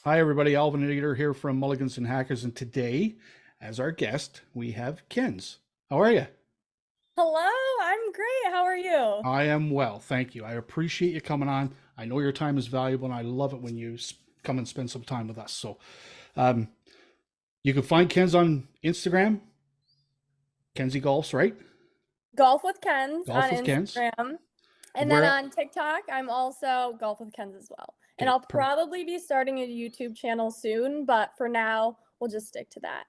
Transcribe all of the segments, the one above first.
Hi, everybody. Alvinator here from Mulligans and Hackers. And today, as our guest, we have Kenz. How are you? Hello, I'm great. How are you? I am well. Thank you. I appreciate you coming on. I know your time is valuable, and I love it when you come and spend some time with us. Um, you can find Kenz on Instagram, Kenzie Golfs, right? Golf with Kenz Golf on with Kenz. Instagram. And then Where? on TikTok, I'm also Golf with Kenz as well. And Okay, I'll probably be starting a YouTube channel soon, but for now, we'll just stick to that.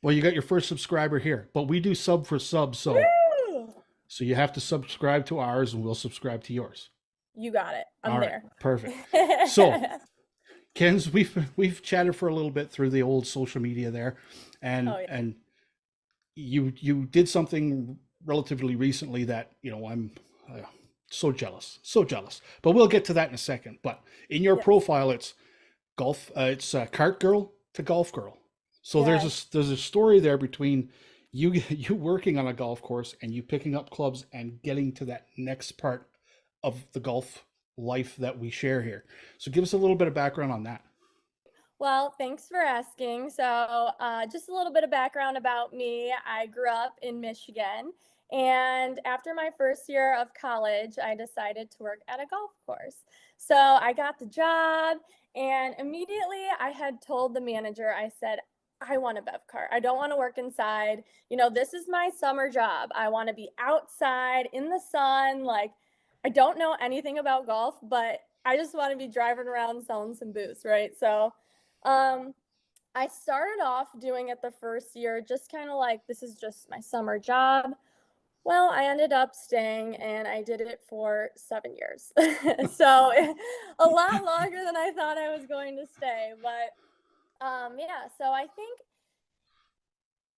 well, you got your first subscriber here, but we do sub for sub, Woo! so you have to subscribe to ours, and we'll subscribe to yours. You got it. All I'm right, there. perfect. So Ken's, we've chatted for a little bit through the old social media there, Oh, yeah. and you did something relatively recently that I'm so jealous. But we'll get to that in a second. But in your Yes. profile, it's golf, it's cart girl to golf girl. So Yes. there's a story there between you working on a golf course and you picking up clubs and getting to that next part of the golf life that we share here. So give us a little bit of background on that. Well, thanks for asking. Just a little bit of background about me. I grew up in Michigan, and after my first year of college, I decided to work at a golf course. So, I got the job, and immediately I had told the manager, I said, I want a bev cart. I don't want to work inside. This is my summer job. I want to be outside in the sun. I don't know anything about golf, but I just want to be driving around selling some booze, right? Um, I started off doing it the first year, just kind of like this is just my summer job. Well, I ended up staying and I did it for 7 years. So a lot longer than I thought I was going to stay. But yeah, so I think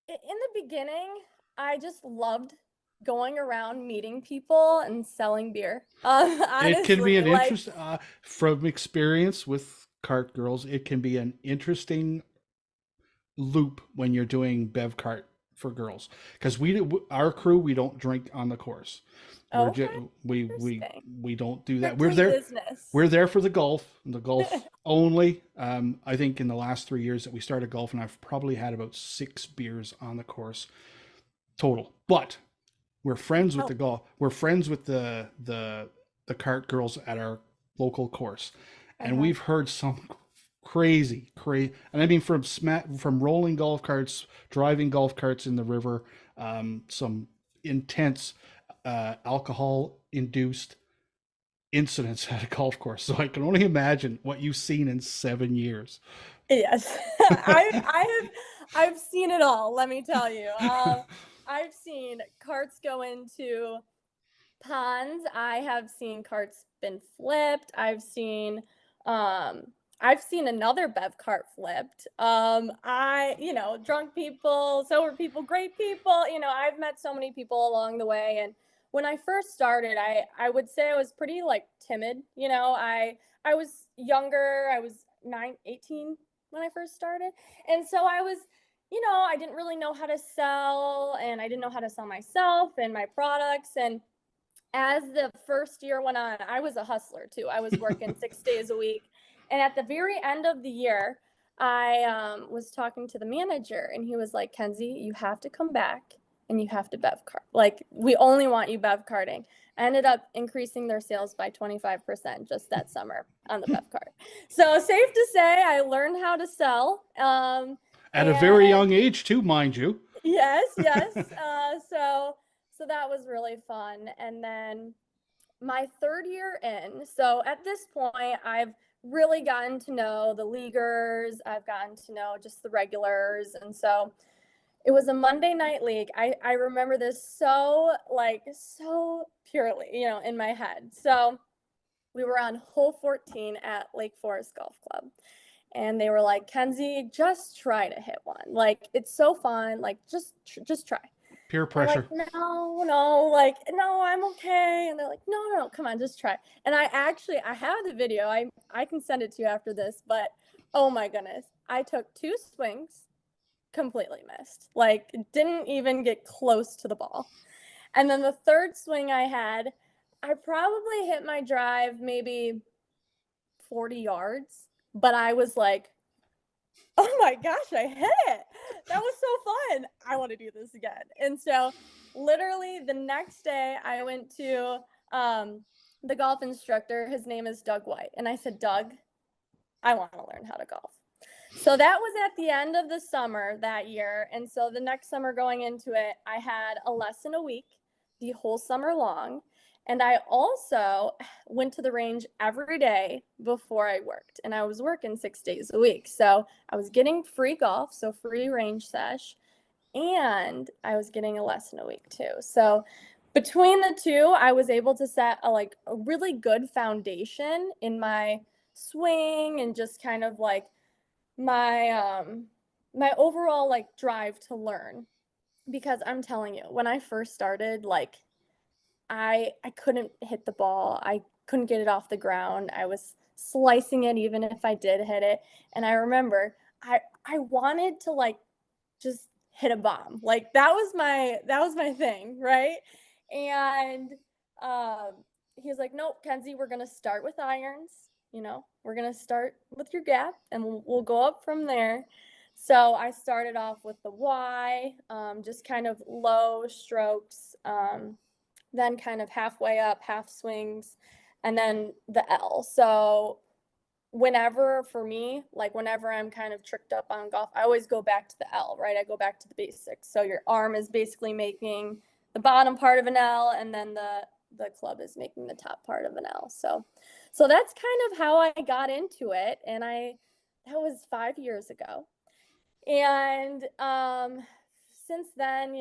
in the beginning, I just loved going around meeting people and selling beer. It can be Honestly, an interest from experience with cart girls. It can be an interesting loop when you're doing bev cart for girls because our crew we don't drink on the course. We're just okay, interesting. we don't do that. Strictly business. We're there for the golf only. I think in the last 3 years that we started golfing, I've probably had about 6 beers on the course total. But we're friends with Oh, the golf. We're friends with the cart girls at our local course, and uh-huh. we've heard some crazy, and I mean from rolling golf carts, driving golf carts in the river, some intense alcohol induced incidents at a golf course. So I can only imagine what you've seen in 7 years. Yes. I've seen it all, let me tell you. I've seen carts go into ponds. I have seen carts been flipped. Um I've seen another bev cart flipped. Drunk people, sober people, great people. I've met so many people along the way. And when I first started, I would say I was pretty like timid. I was younger. I was 18 when I first started. And so I didn't really know how to sell, and I didn't know how to sell myself and my products. And as the first year went on, I was a hustler too. I was working 6 days a week. And at the very end of the year, I was talking to the manager, and he was like, Kenzie, you have to come back and you have to bev cart. Like, we only want you bev carting. I ended up increasing their sales by 25% just that summer on the bev cart. So, safe to say, I learned how to sell. At a very And young age, too, mind you. yes, yes. So that was really fun. And then my third year in, so at this point, I've really gotten to know the leaguers. I've gotten to know just the regulars. And so it was a Monday night league. I remember this so purely, in my head. So we were on hole 14 at Lake Forest Golf Club. And they were like, Kenzie, just try to hit one. Like, it's so fun. Like, just try. Peer I'm like, pressure. no, no, like, no, I'm okay. And they're like, no, no, come on, just try. And I have the video. I can send it to you after this, but oh my goodness. I took two swings, completely missed. Like, didn't even get close to the ball. And then the third swing I had, I probably hit my drive maybe 40 yards, but I was like, oh my gosh, I hit it. That was so fun. I want to do this again. And so literally the next day I went to the golf instructor. His name is Doug White. And I said, Doug, I want to learn how to golf. So that was at the end of the summer that year. And so the next summer going into it, I had a lesson a week the whole summer long. And I also went to the range every day before I worked. And I was working 6 days a week. So I was getting free golf, so free range sesh, and I was getting a lesson a week too. So between the two, I was able to set a really good foundation in my swing and just kind of like my overall like drive to learn. Because I'm telling you, when I first started, like I couldn't hit the ball. I couldn't get it off the ground. I was slicing it even if I did hit it. And I remember I wanted to like just hit a bomb. Like that was my thing, right? And um he's like, "Nope, Kenzie, we're going to start with irons, you know. We're going to start with your gap and we'll go up from there." So I started off with the Y, just kind of low strokes, then kind of halfway up, half swings, and then the L. So whenever for me, like whenever I'm kind of tricked up on golf, I always go back to the L, right? I go back to the basics. So your arm is basically making the bottom part of an L, and then the club is making the top part of an L. So that's kind of how I got into it, and that was 5 years ago. And since then,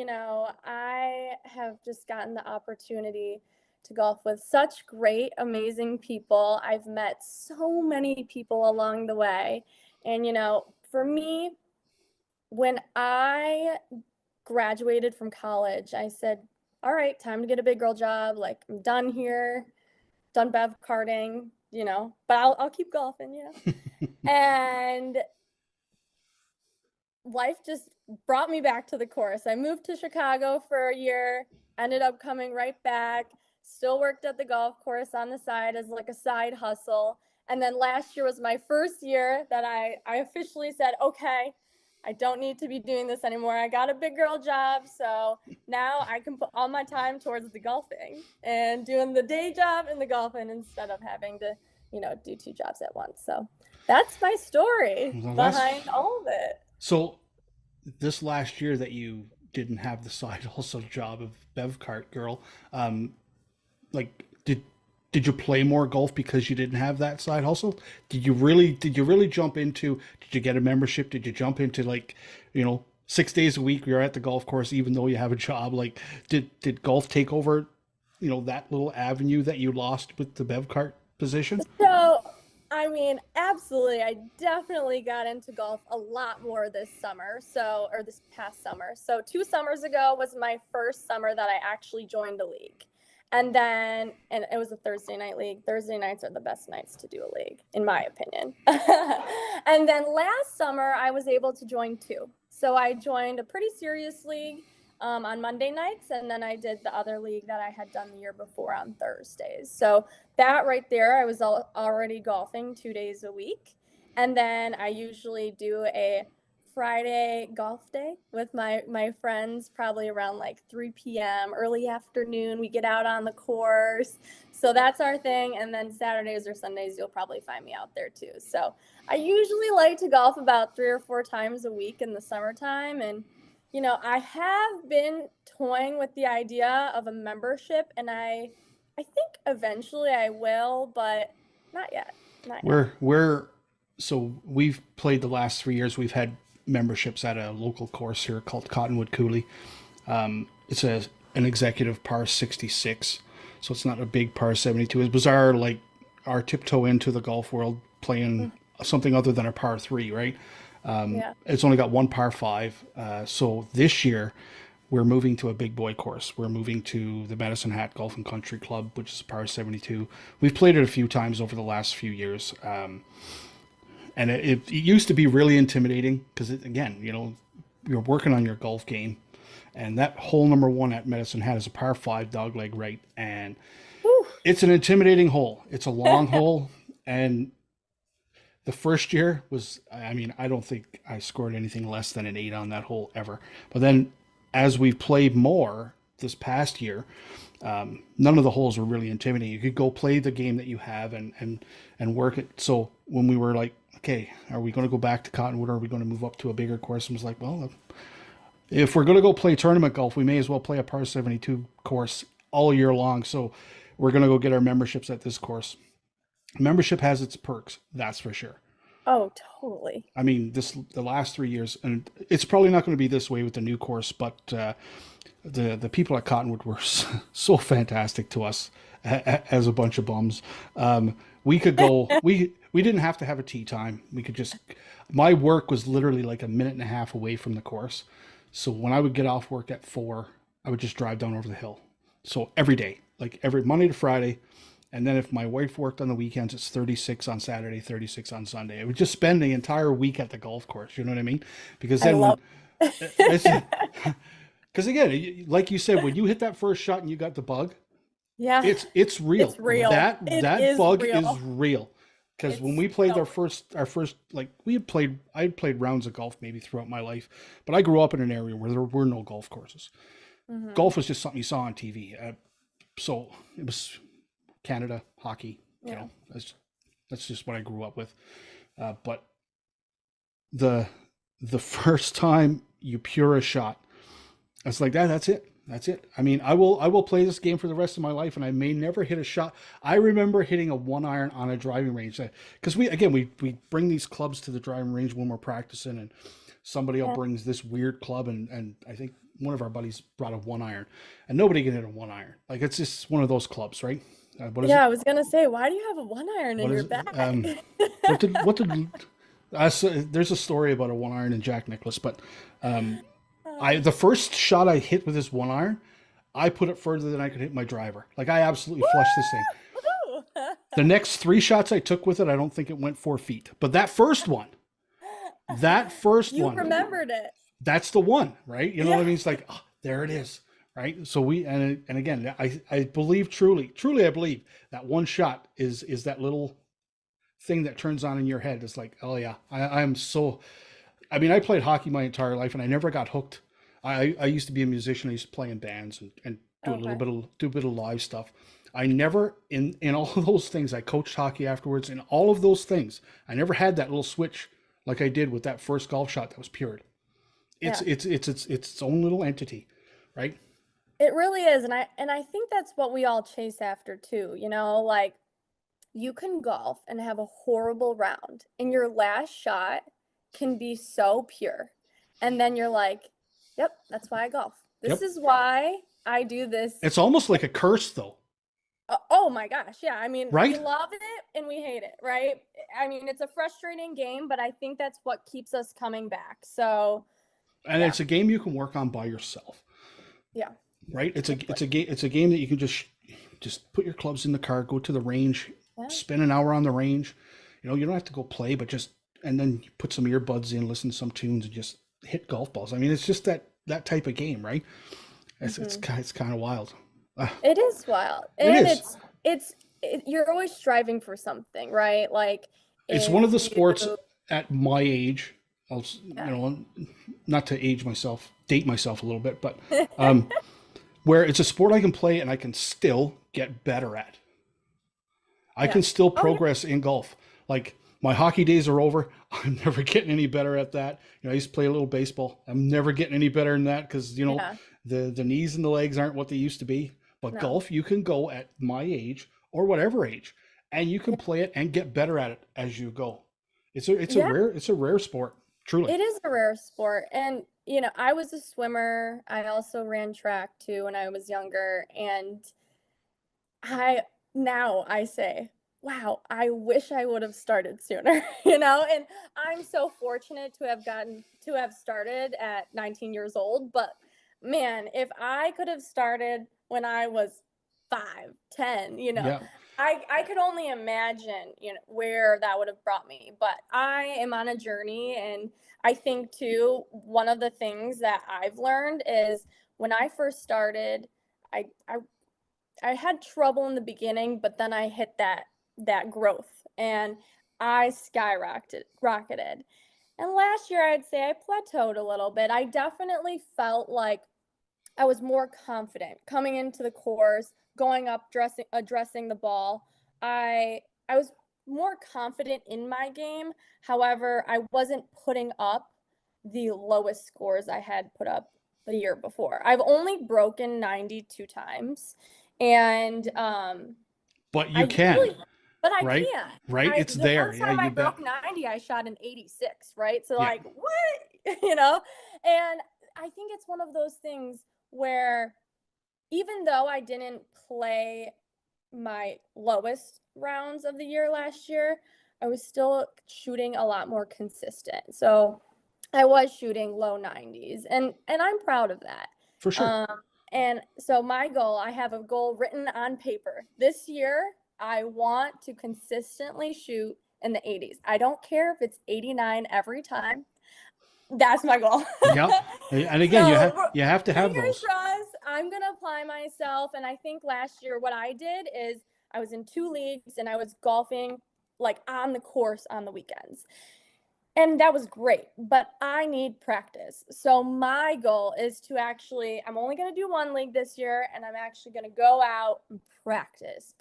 I have just gotten the opportunity to golf with such great, amazing people. I've met so many people along the way. And, for me, when I graduated from college, I said, all right, time to get a big girl job. Like, I'm done here, done bev karting, but I'll keep golfing, And life just brought me back to the course. I moved to Chicago for a year, ended up coming right back, still worked at the golf course on the side as like a side hustle. And then last year was my first year that I officially said, okay, I don't need to be doing this anymore. I got a big girl job. So now I can put all my time towards the golfing and doing the day job and the golfing instead of having to, do two jobs at once. So that's my story Well, behind all of it. so this last year that you didn't have the side hustle job of bev cart girl. Like, did you play more golf because you didn't have that side hustle? Did you really jump into? Did you get a membership? Did you jump into, like, 6 days a week you're at the golf course even though you have a job? Like, did golf take over, that little avenue that you lost with the bev cart position? So, I mean, absolutely. I definitely got into golf a lot more this summer. Or this past summer. So, 2 summers ago was my first summer that I actually joined a league. And it was a Thursday night league. Thursday nights are the best nights to do a league, in my opinion. And then last summer, I was able to join two. So I joined a pretty serious league on Monday nights, and then I did the other league that I had done the year before on Thursdays. So that right there, I was already golfing 2 days a week. And then I usually do a Friday golf day with my friends, probably around like 3 p.m., early afternoon. We get out on the course. So that's our thing. And then Saturdays or Sundays, you'll probably find me out there too. So I usually like to golf about 3 or 4 times a week in the summertime. And, I have been toying with the idea of a membership, and I think eventually I will, but not yet. Not yet. So we've played the last 3 years. We've had memberships at a local course here called Cottonwood Coulee. It's an executive par 66, so it's not a big par 72. It was our tiptoe into the golf world, playing something other than a par three, right? Yeah. It's only got one par five. So this year we're moving to a big boy course. We're moving to the Medicine Hat Golf and Country Club, which is par 72. We've played it a few times over the last few years. And it used to be really intimidating because, again, you're working on your golf game. And that hole number one at Medicine Hat is a par five dogleg right. And Whew. it's an intimidating hole. It's a long hole. And The first year was, I mean, I don't think I scored anything less than an 8 on that hole ever. But then as we've played more this past year, none of the holes were really intimidating. You could go play the game that you have and work it. So when we were like, okay, are we going to go back to Cottonwood, or are we going to move up to a bigger course? And was like, well, if we're going to go play tournament golf, we may as well play a par 72 course all year long. So we're going to go get our memberships at this course. Membership has its perks, that's for sure. Oh, totally. I mean, the last 3 years, and it's probably not going to be this way with the new course, but the people at Cottonwood were so fantastic to us as a bunch of bums. We could go. We didn't have to have a tee time. We could just. My work was literally like a minute and a half away from the course, so when I would get off work at 4, I would just drive down over the hill. So every day, like every Monday to Friday, and then if my wife worked on the weekends, it's 36 on Saturday, 36 on Sunday. I would just spend the entire week at the golf course. You know what I mean? Because I then when love it's because again, like you said, when you hit that first shot and you got the bug, Yeah, it's real. it's real. It That is bug is real. real. Because when It's we played so our first like I had played rounds of golf maybe throughout my life, but I grew up in an area where there were no golf courses. hmm Golf was just something you saw on TV. So it was Canada hockey. You Yeah. know, that's just what I grew up with. But the the first time you pure a shot, it's like that. That's it. That's it. I mean, I will play this game for the rest of my life, and I may never hit a shot. I remember hitting a 1 iron on a driving range because we bring these clubs to the driving range when we're practicing, and somebody else Yeah. brings this weird club, and I think one of our buddies brought a 1 iron, and nobody can hit a 1 iron. Like it's just one of those clubs, right? What is it? Yeah, I was gonna say, why do you have a 1 iron in What your is it? bag? What did there's a story about a 1 iron and Jack Nicklaus, but I Oh. the first shot I hit with this 1 iron, I put it further than I could hit my driver. Like I absolutely flushed this thing. Woo! The next 3 shots I took with it, I don't think it went 4 feet. But that first You one, remembered it. that's the one, right? You know what I Yeah. mean? It's like, oh, there it is, right? So and again, I believe truly I believe that one shot is that little thing that turns on in your head. It's like, oh yeah, I'm so. I mean, I played hockey my entire life, and I never got hooked. I used to be a musician. I used to play in bands and Okay. do a bit of live stuff. I never in all of those things. I coached hockey afterwards. In all of those things, I never had that little switch like I did with that first golf shot that was pure. It's Yeah. it's it's it's its own little entity, right? It really is, and I think that's what we all chase after too, like you can golf and have a horrible round, and your last shot can be so pure. And then you're like, yep, that's why I golf. This Yep. is why I do this. It's almost like a curse, though, Oh my gosh. Yeah. I mean, we right? love it and we hate it, right? I mean, it's a frustrating game, but I think that's what keeps us coming back. So, And yeah. it's a game you can work on by yourself, Yeah. right? Totally. It's a game that you can just put your clubs in the car, go to the range, Yeah. spend an hour on the range. You know, you don't have to go play, but just and then you put some earbuds in, listen to some tunes, and just hit golf balls. I mean, it's just that type of game, right? hmm It's kind of wild. Uh, It is wild. it And is. you're always striving for something, right? Like It's if one of the you, sports at my age. yeah. Not to age myself, date myself a little bit, but where it's a sport I can play and I can still get better at. I Yeah. can still Oh, yeah. progress in golf. Like my hockey days are over. I'm never getting any better at that. You know, I used to play a little baseball. I'm never getting any better than that because Yeah. the knees and the legs aren't what they used to be. But No. golf, you can go at my age or whatever age, and you can Yeah. play it and get better at it as you go. Yeah. It's a rare sport, truly. It is a rare sport. And, I was a swimmer. I also ran track too when I was younger. And I now I say, wow, I wish I would have started sooner, and I'm so fortunate to have started at 19 years old, but man, if I could have started when I was 5, 10, Yeah, I could only imagine, where that would have brought me. But I am on a journey, and I think too, one of the things that I've learned is when I first started, I had trouble in the beginning, but then I hit that growth. And I rocketed. And last year, I'd say I plateaued a little bit. I definitely felt like I was more confident coming into the course, going up, addressing the ball. I was more confident in my game. However, I wasn't putting up the lowest scores I had put up the year before. I've only broken 92 times, and But I you can, usually, but I right? can't. Right? I It's The there. first Yeah, time I you bet. broke 90, I shot an 86, right? So Yeah. like, what? You know? And I think it's one of those things where even though I didn't play my lowest rounds of the year last year, I was still shooting a lot more consistent. So I was shooting low 90s, and I'm proud of that. For sure. Um, and so my goal, I have a goal written on paper. This year, I want to consistently shoot in the 80s. I don't care if it's 89 every time. That's my goal. Yep. And again, So you have to have fingers those. crossed. I'm gonna apply myself, and I think last year what I did is I was in 2 leagues and I was golfing like on the course on the weekends. And that was great, but I need practice. So my goal is to actually, I'm only going to do 1 league this year, and I'm actually going to go out and practice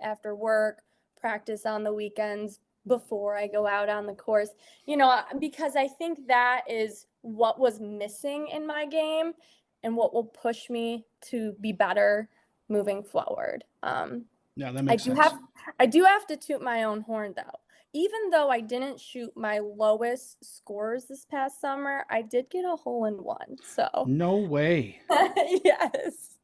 after work, practice on the weekends before I go out on the course, because I think that is what was missing in my game and what will push me to be better moving forward. Yeah, that I makes do sense. have I do have to toot my own horn though. Even though I didn't shoot my lowest scores this past summer, I did get a hole in one. So, No way. yes.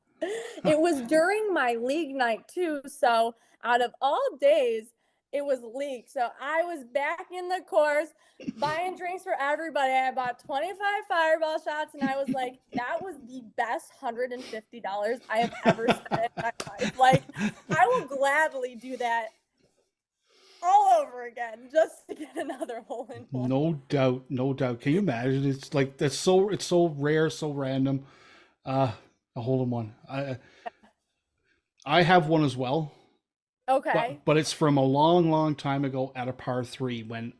Huh. It was during my league night too. So, out of all days, it was league. So, I was back in the course buying drinks for everybody. I bought 25 fireball shots, and I was like, that was the best $150 I have ever spent in my life. Like, I will gladly do that all over again just to get another hole in one. No doubt, no doubt. Can you imagine? It's like it's so rare, so random. Uh a hole in one. I have one as well, Okay. but it's from a long, long time ago at a par three when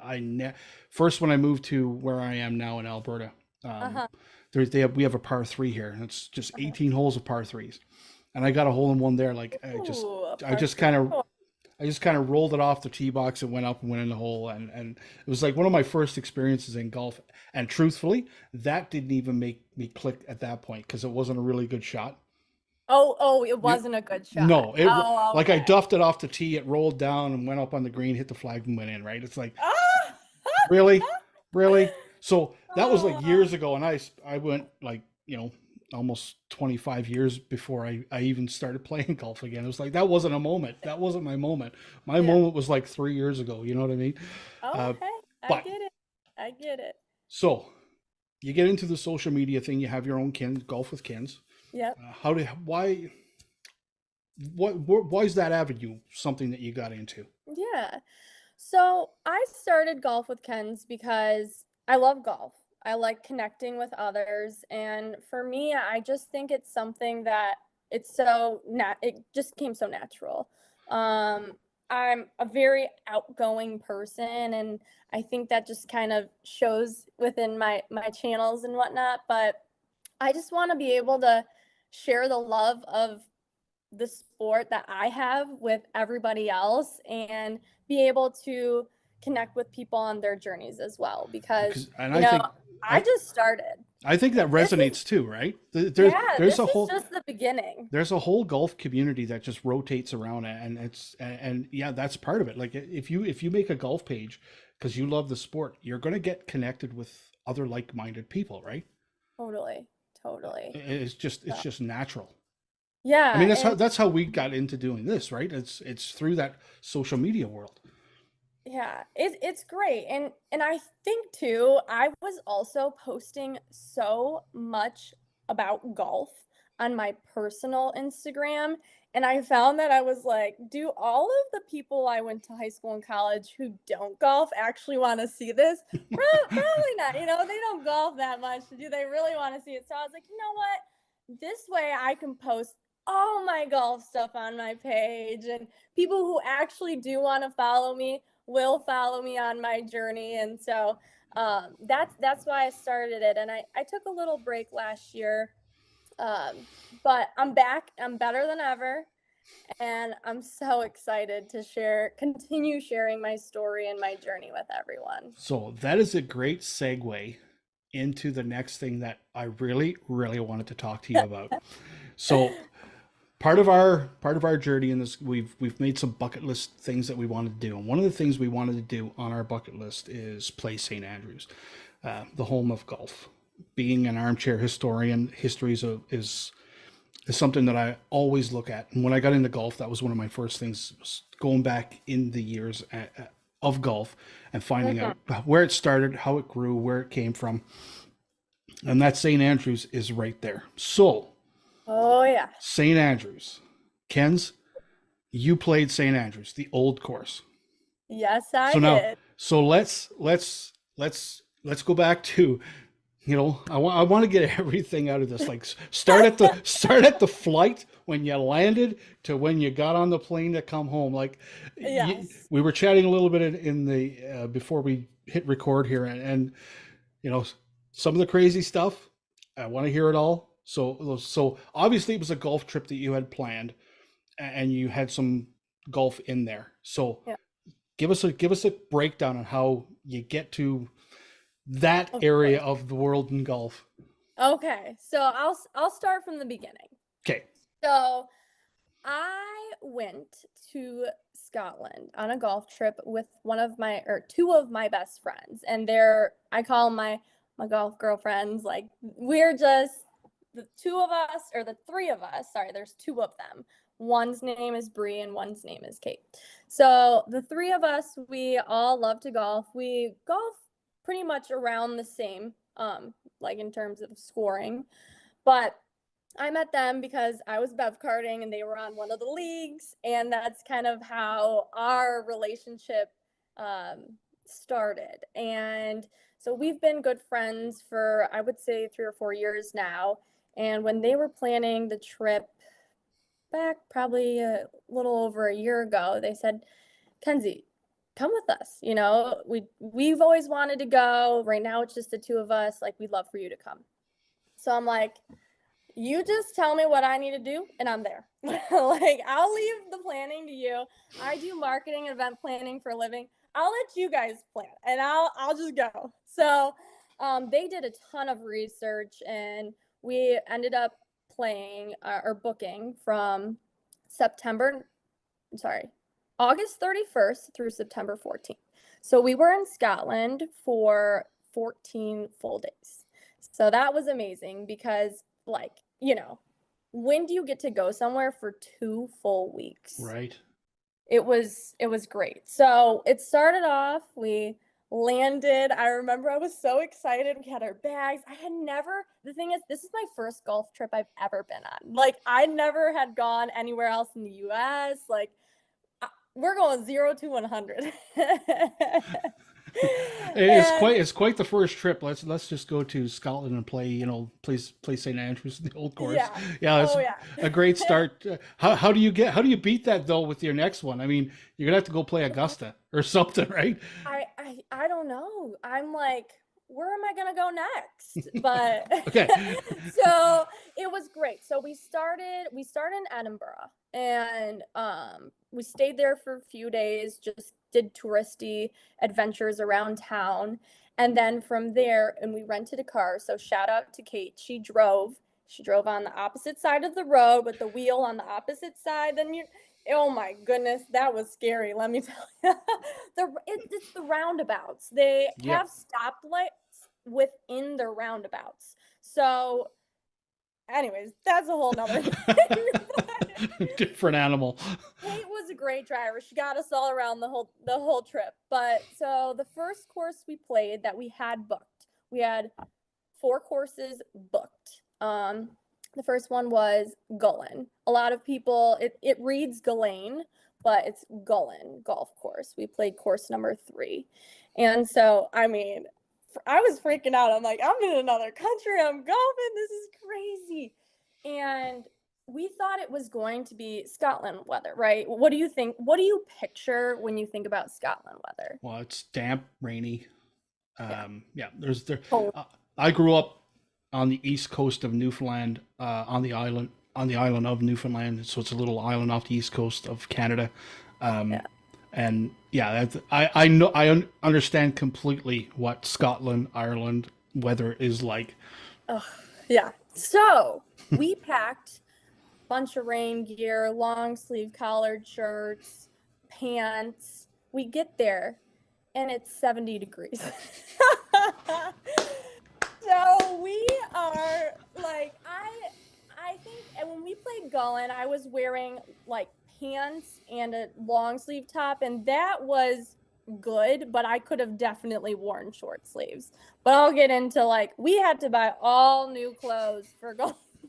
first when I moved to where I am now in Alberta. Um, Uh-huh. we have a par three here, and it's just Uh-huh. 18 holes of par threes, and I got a hole in one there. Like Ooh, a I par just three. kind of Oh, I just kind of rolled it off the tee box and went up and went in the hole, and it was like one of my first experiences in golf. And truthfully, that didn't even make me click at that point because it wasn't a really good shot. oh, it You, wasn't a good shot. no, Oh, like I okay. duffed it off the tee, it rolled down and went up on the green, hit the flag and went in. Right? It's like Ah! really, really. So that was like Oh, years ago, and I went like almost 25 years before I even started playing golf again. It was like that wasn't a moment. That wasn't my moment. My yeah. moment was like 3 years ago. You know what I mean? Oh, Uh, hey, I but get it. I get it. so you get into the social media thing. You have your own Ken golf with Ken's. Yep. How do why is that avenue something that you got into? Yeah. So I started golf with Ken's because I love golf. I like connecting with others. And for me, I just think it's something that it just came so natural. Um, I'm a very outgoing person, and I think that just kind of shows within my channels and whatnot. But I just want to be able to share the love of the sport that I have with everybody else and be able to connect with people on their journeys as well because Because and you I know think I I just started. I think that This is resonates too, right? Yeah, There's this a is whole just the beginning. there's a whole golf community that just rotates around it, and yeah, that's part of it. Like if you make a golf page because you love the sport, you're going to get connected with other like-minded people, right? Totally. Totally. It's So, just natural. I mean, yeah, and that's how we got into doing this, right? It's through that social media world. yeah, it's great. And I think too, I was also posting so much about golf on my personal Instagram, and I found that I was like, do all of the people I went to high school and college who don't golf actually want to see this? Probably not. They don't golf that much. Do they really want to see it? So I was like, you know what? This way I can post all my golf stuff on my page, and people who actually do want to follow me will follow me on my journey. And so that's why I started it. And I took a little break last year, but I'm back. I'm better than ever. And I'm so excited to continue sharing my story and my journey with everyone. So that is a great segue into the next thing that I really, really wanted to talk to you about. So part of our journey in this, we've made some bucket list things that we wanted to do, and one of the things we wanted to do on our bucket list is play St. Andrews, the home of golf. Being an armchair historian, history is something that I always look at. And when I got into golf, that was one of my first things, was going back in the years of golf and finding Mhm. out where it started, how it grew, where it came from. And that St. Andrews is right there. So, Oh, yeah. St. Andrews, Kenz, you played St. Andrews, the old course. Yes, I So now, did. so let's go back to, I want to get everything out of this. Like, start at the flight when you landed to when you got on the plane to come home. Like, Yes. we were chatting a little bit in the before we hit record here, and you know some of the crazy stuff. I want to hear it all. So obviously it was a golf trip that you had planned, and you had some golf in there. So Yeah. give us a breakdown on how you get to that Of area course. of the world in golf. Okay. So I'll start from the beginning. Okay. So I went to Scotland on a golf trip with one of my or two of my best friends, and I call them my golf girlfriends. Like, we're just the two of us, or the three of us. Sorry, there's two of them. One's name is Bree and one's name is Kate. So the three of us, we all love to golf. We golf pretty much around the same, like in terms of scoring, but I met them because I was bev karting and they were on one of the leagues, and that's kind of how our relationship started. And so we've been good friends for, I would say, 3 or 4 years now. And when they were planning the trip back probably a little over a year ago, they said, Kenzie, come with us. We've always wanted to go. Right now it's just the two of us. Like, we'd love for you to come. So I'm like, you just tell me what I need to do and I'm there. Like, I'll leave the planning to you. I do marketing and event planning for a living. I'll let you guys plan and I'll just go. So they did a ton of research, and we ended up playing or booking from September, sorry, August 31st through September 14th. So we were in Scotland for 14 full days. So that was amazing because, like, when do you get to go somewhere for 2 full weeks? Right. It was great. So it started off, we landed. I remember I was so excited. We had our bags. The thing is, this is my first golf trip I've ever been on. Like, I never had gone anywhere else in the US. Like, we're going 0 to 100. And It's quite the first trip. Let's just go to Scotland and play St. Andrews, the old course. yeah. Yeah, it's Oh, yeah. a great start. How do you beat that though with your next one? I mean, you're gonna have to go play Augusta or something, right? I don't know. I'm like, where am I gonna go next? But Okay. so it was great. So we started in Edinburgh, and we stayed there for a few days, just did touristy adventures around town. And then from there, and we rented a car. So shout out to Kate. She drove on the opposite side of the road with the wheel on the opposite side. Oh my goodness, that was scary. Let me tell you. It's the roundabouts. They Yeah. have stoplights within the roundabouts. So, anyways, that's a whole nother thing. Different animal. Kate was a great driver. She got us all around the whole trip. But so the first course we played that we had booked, we had 4 courses booked. The first one was Gullen. A lot of people, it reads Gullane, but it's Gullen golf course. We played course number 3. And so, I mean, I was freaking out. I'm like, I'm in another country. I'm golfing. This is crazy. And we thought it was going to be Scotland weather, right? What do you think? What do you picture when you think about Scotland weather? Well, it's damp, rainy. Yeah. Yeah, there's there. Cold. Uh, I grew up on the east coast of Newfoundland, on the island of Newfoundland. So it's a little island off the east coast of Canada. Um, Yeah. and yeah, I know understand completely what Scotland, Ireland weather is like. Ugh, yeah. So we packed a bunch of rain gear, long sleeve collared shirts, pants. We get there and it's 70 degrees. So we are like I think and when we played Gullen, I was wearing like pants and a long sleeve top, and that was good, but I could have definitely worn short sleeves. But I'll get into like we had to buy all new clothes for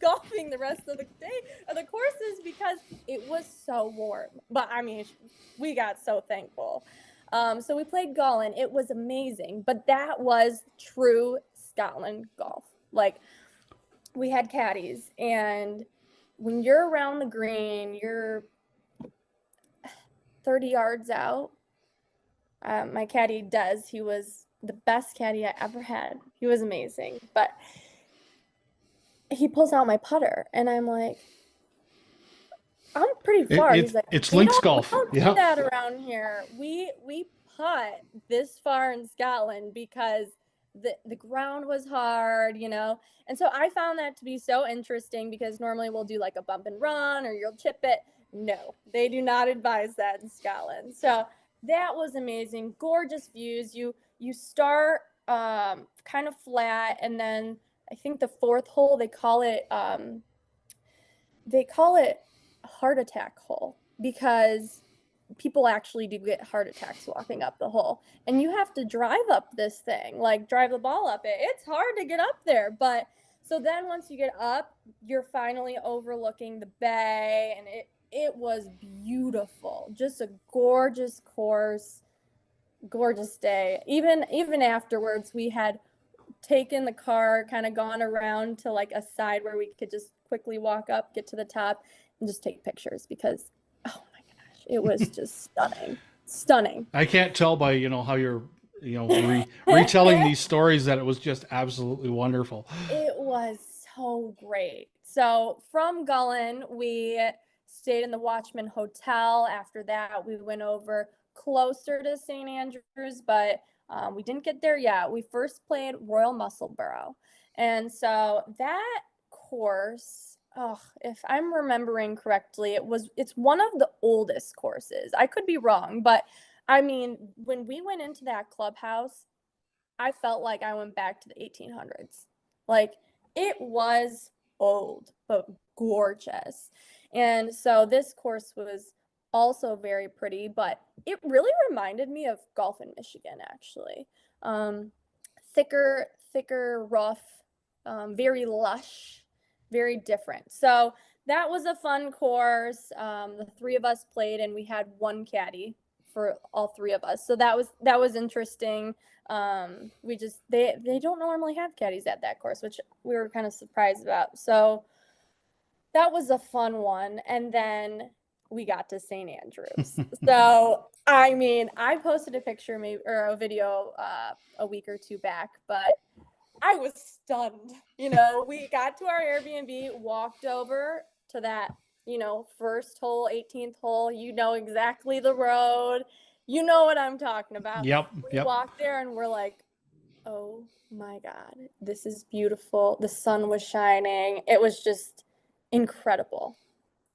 golfing the rest of the day of the courses because it was so warm. But I mean, we got so thankful. So we played Gullen. It was amazing, but that was true Scotland golf. Like we had caddies, and when you're around the green, you're 30 yards out. My caddy Des, he was the best caddy I ever had. He was amazing, but he pulls out my putter, and I'm like, I'm pretty far. He's like, It's we links don't we golf. don't do Yeah. that around here. We putt this far in Scotland because the ground was hard, you know. And so I found that to be so interesting because normally we'll do like a bump and run or you'll chip it. No, they do not advise that in Scotland. So that was amazing. Gorgeous views. You start kind of flat, and then I think the fourth hole they call it heart attack hole because people actually do get heart attacks walking up the hole, and you have to drive up this thing, like drive the ball up it. It's hard to get up there, but so then once you get up, you're finally overlooking the bay, and it was beautiful. Just a gorgeous course, gorgeous day. Even afterwards, we had taken the car, kind of gone around to like a side where we could just quickly walk up, get to the top, and just take pictures because, oh my gosh, it was just stunning. Stunning. I can't tell by how you're retelling these stories that it was just absolutely wonderful. It was so great. So from Gullen, we stayed in the Watchman Hotel. After that, we went over closer to St. Andrews, but we didn't get there yet. We first played Royal Musselburgh. And so that course, oh, if I'm remembering correctly, it's one of the oldest courses. I could be wrong, but I mean, when we went into that clubhouse, I felt like I went back to the 1800s. Like it was old, but gorgeous. And so this course was also very pretty, but it really reminded me of golf in Michigan, actually. Um, thicker, rough, very lush, very different. So that was a fun course. The three of us played, and we had one caddy for all three of us. So that was interesting. We just they don't normally have caddies at that course, which we were kind of surprised about. So that was a fun one. And then we got to St. Andrews. So I mean, I posted a picture maybe or a video a week or two back, but I was stunned. You know, we got to our Airbnb, walked over to that, first hole, 18th hole. You know exactly the road. You know what I'm talking about. Yep, We yep. walked there and we're like, oh my God, this is beautiful. The sun was shining. It was just incredible.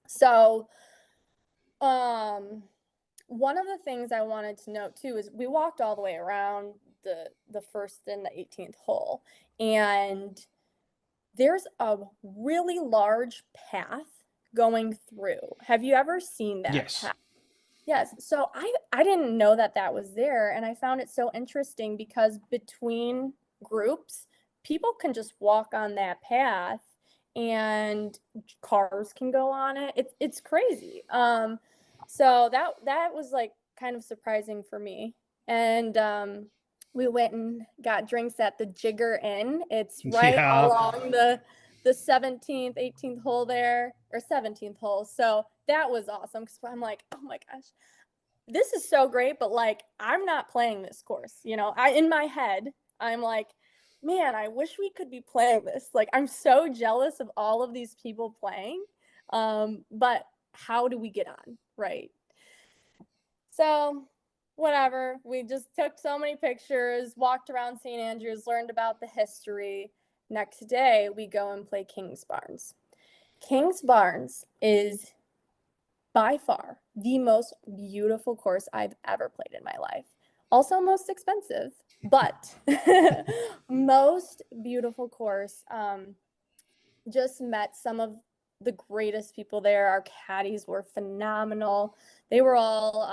So, one of the things I wanted to note too is we walked all the way around the first and the 18th hole, and there's a really large path going through. Have you ever seen that Yes. path? Yes. So I didn't know that was there, and I found it so interesting because between groups, people can just walk on that path and cars can go on it. It's crazy. So that was like kind of surprising for me. And we went and got drinks at the Jigger Inn. It's right Yeah. along the 17th, 18th hole there, or 17th hole. So that was awesome because I'm like, oh my gosh, this is so great, but like I'm not playing this course. In my head, I'm like, man, I wish we could be playing this. Like I'm so jealous of all of these people playing. But how do we get on, right? So whatever, we just took so many pictures, walked around St. Andrews, learned about the history. Next day, we go and play King's Barnes. King's Barnes is by far the most beautiful course I've ever played in my life. Also most expensive, but most beautiful course. Just met some of the greatest people there. Our caddies were phenomenal. They were all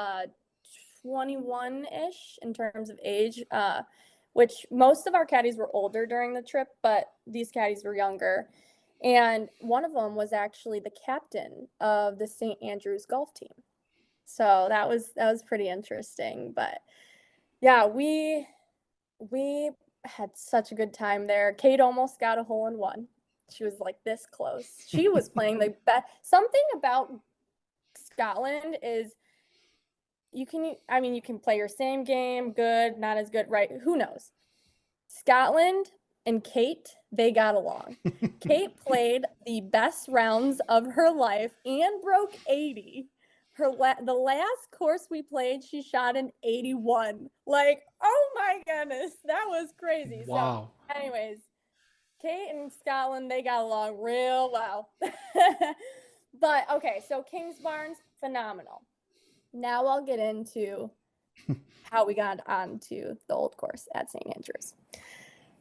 21-ish in terms of age, which most of our caddies were older during the trip, but these caddies were younger. And one of them was actually the captain of the St. Andrews golf team. So that was pretty interesting. But yeah, we had such a good time there. Kate almost got a hole in one. She was like this close. She was playing the best. Something about Scotland is you can play your same game, good, not as good, right? Who knows? Scotland and Kate, they got along. Kate played the best rounds of her life and broke 80. The last course we played, she shot an 81. Like, oh my goodness, that was crazy. Wow. So, anyways, Kate and Scotland, they got along real well. But okay, so King's Barnes, phenomenal. Now I'll get into how we got onto the old course at St. Andrews.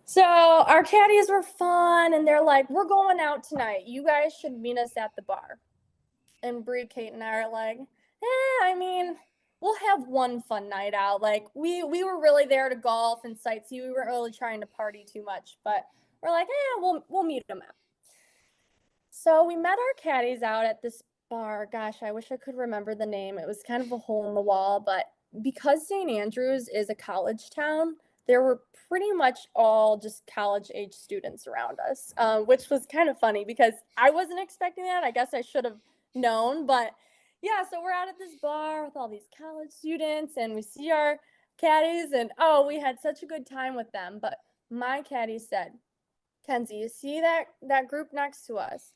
So our caddies were fun, and they're like, we're going out tonight. You guys should meet us at the bar. And Bree, Kate, and I are like, we'll have one fun night out. Like, we were really there to golf and sightsee. We weren't really trying to party too much, but we're like, we'll meet them out. So we met our caddies out at this bar. Gosh, I wish I could remember the name. It was kind of a hole in the wall, but because St. Andrews is a college town, there were pretty much all just college age students around us, which was kind of funny because I wasn't expecting that. I guess I should have known, but yeah, so we're out at this bar with all these college students and we see our caddies and we had such a good time with them. But my caddy said, Kenzie, you see that group next to us?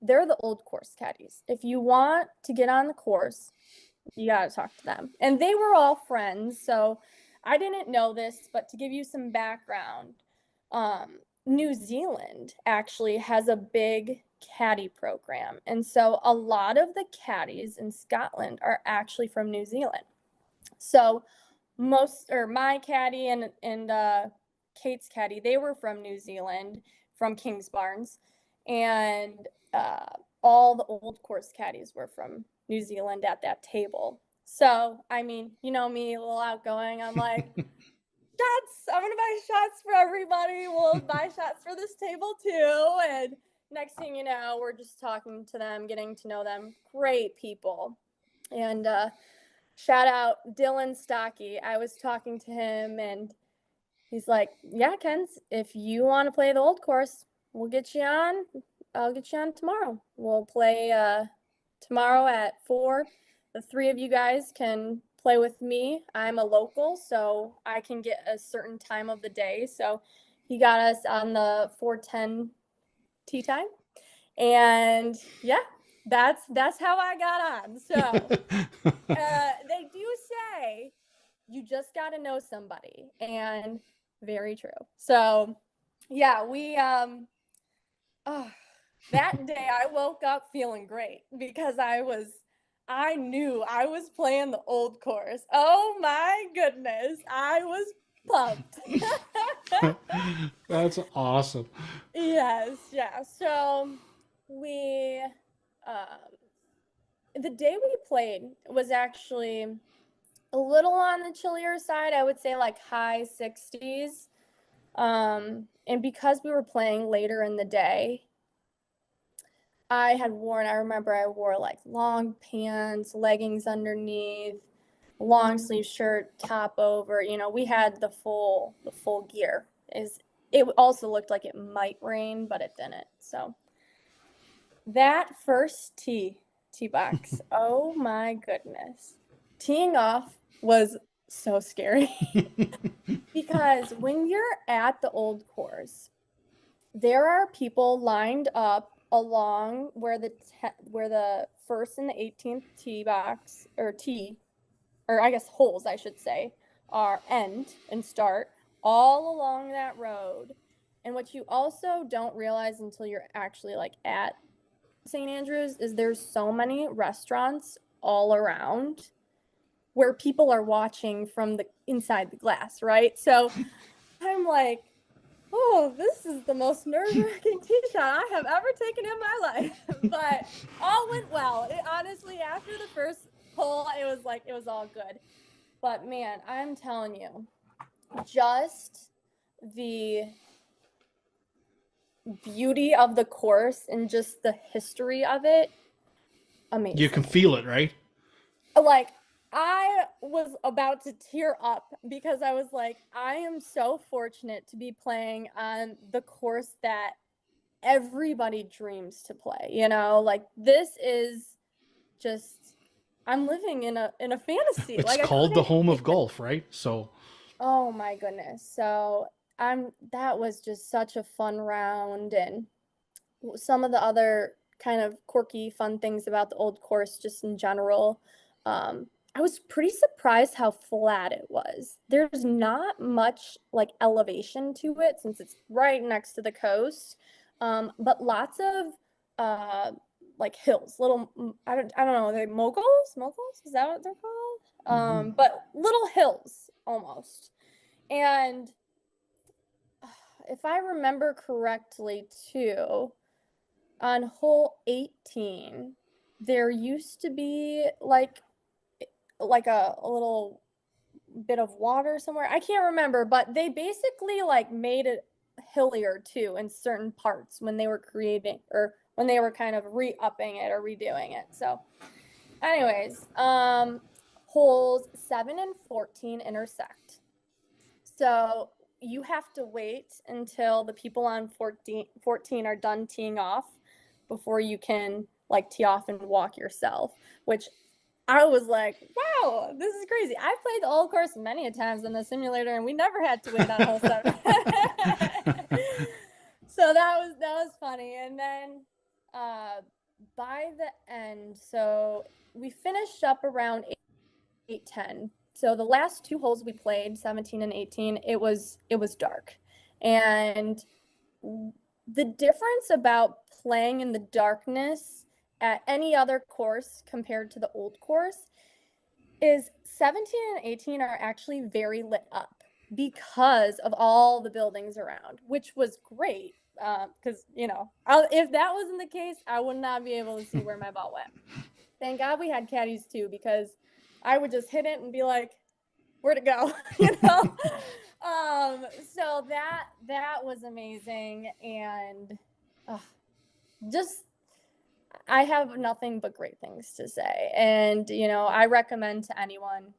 They're the old course caddies. If you want to get on the course, you got to talk to them. And they were all friends. So I didn't know this, but to give you some background, New Zealand actually has a big caddy program. And so a lot of the caddies in Scotland are actually from New Zealand. So my caddy and Kate's caddy, they were from New Zealand, from King's Barnes. And all the old course caddies were from New Zealand at that table. So, you know me, a little outgoing. I'm like, shots, I'm going to buy shots for everybody. We'll buy shots for this table too. And next thing you know, we're just talking to them, getting to know them. Great people. And shout out Dylan Stocky. I was talking to him and he's like, yeah, Kenz, if you want to play the old course, we'll get you on. I'll get you on tomorrow. We'll play tomorrow at 4. The 3 of you guys can play with me. I'm a local, so I can get a certain time of the day. So he got us on the 4:10 tee time. And yeah, that's how I got on. So they do say you just got to know somebody, and very true. So yeah, we that day I woke up feeling great because I knew I was playing the old course. Oh my goodness, I was pumped. That's awesome. Yes, yeah. So we the day we played was actually a little on the chillier side. I would say like high 60s. And because we were playing later in the day, I remember I wore like long pants, leggings underneath, long sleeve shirt, top over. We had the full gear. it also looked like it might rain, but it didn't. So that first tee box, oh my goodness. Teeing off was so scary because when you're at the old course, there are people lined up along where the first and the 18th tee box or tee, or I guess holes I should say, are end and start all along that road. And what you also don't realize until you're actually like at St. Andrews is there's so many restaurants all around where people are watching from the inside the glass, right? So I'm like, oh, this is the most nerve-wracking tee shot I have ever taken in my life. But all went well. Honestly, after the first hole, it was all good. But man, I'm telling you, just the beauty of the course and just the history of it, You can amazing. feel it, right? Like, I was about to tear up because I was like, I am so fortunate to be playing on the course that everybody dreams to play, you know? Like, this is just, I'm living in a fantasy. It's Like, I called the couldn't home of even, golf, right? So oh my goodness. So that was just such a fun round. And some of the other kind of quirky, fun things about the old course, just in general. I was pretty surprised how flat it was. There's not much like elevation to it since it's right next to the coast, but lots of uh, like hills, little I don't know, are they moguls? Moguls? Is that what they're called? But little hills almost. And if I remember correctly, too, on hole 18, there used to be like a little bit of water somewhere. I can't remember, but they basically like made it hillier too in certain parts when they were creating or when they were kind of re-upping it or redoing it. So anyways, holes 7 and 14 intersect. So you have to wait until the people on 14 are done teeing off before you can like tee off and walk yourself, which I was like, wow, this is crazy. I've played the old course many a times in the simulator and we never had to wait on hole 7. So that was funny. And then by the end, so we finished up around 8:10. So the last two holes we played, 17 and 18, it was dark. And the difference about playing in the darkness at any other course compared to the old course is 17 and 18 are actually very lit up because of all the buildings around, which was great. Because, if that wasn't the case, I would not be able to see where my ball went. Thank God we had caddies too, because I would just hit it and be like, where'd it go? So that was amazing. And just, I have nothing but great things to say. And, I recommend to anyone,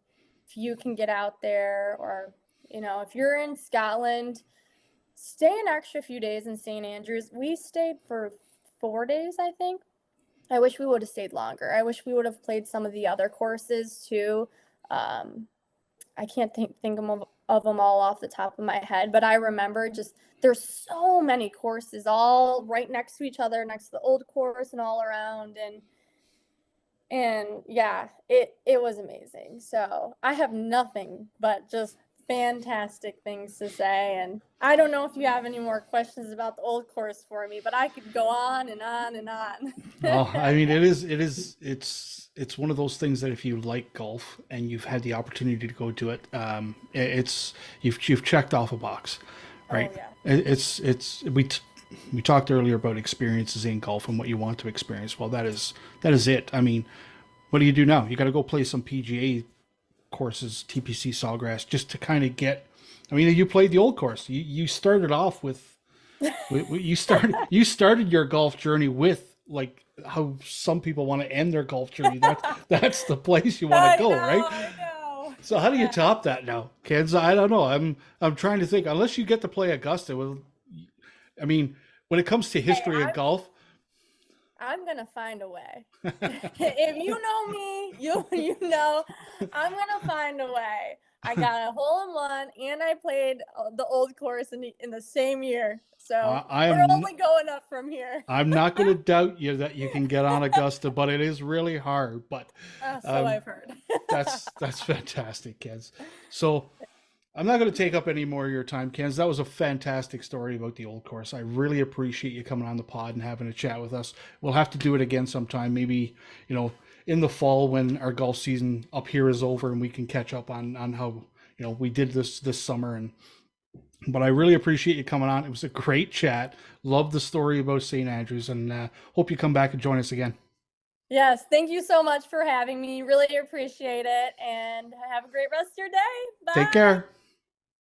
if you can get out there or, if you're in Scotland, stay an extra few days in St. Andrews. We stayed for 4 days, I think. I wish we would have stayed longer. I wish we would have played some of the other courses too. I can't think of them all off the top of my head, but I remember just there's so many courses all right next to each other, next to the old course and all around, and yeah, it was amazing. So I have nothing but just fantastic things to say, and I don't know if you have any more questions about the old course for me, but I could go on and on and on. well, I mean, it's one of those things that if you like golf and you've had the opportunity to go to it, it's you've checked off a box, Oh right? yeah. We talked earlier about experiences in golf and what you want to experience. Well, that is it. I mean, what do you do now? You got to go play some PGA courses, TPC Sawgrass, just to kind of get. I mean, you played the old course. You started off with you started your golf journey with like how some people want to end their golf journey. That's the place you want to I go, know, right? I know. So how do you Yeah. top that now, Kenz? I don't know. I'm trying to think. Unless you get to play Augusta, well, I mean, when it comes to Hey, history of golf, I'm gonna find a way. If you know me, you know I'm gonna find a way. I got a hole in one, and I played the old course in the same year. So I we're am. only going up from here. I'm not going to doubt you that you can get on Augusta, but it is really hard. But So um, I've heard. that's fantastic, Kenz. So I'm not going to take up any more of your time, Kenz. That was a fantastic story about the old course. I really appreciate you coming on the pod and having a chat with us. We'll have to do it again sometime, maybe, you know, in the fall when our golf season up here is over and we can catch up on how, we did this summer. And but I really appreciate you coming on. It was a great chat. Love the story about St. Andrews, and hope you come back and join us again. Yes, thank you so much for having me. Really appreciate it, and have a great rest of your day. Take Bye. care.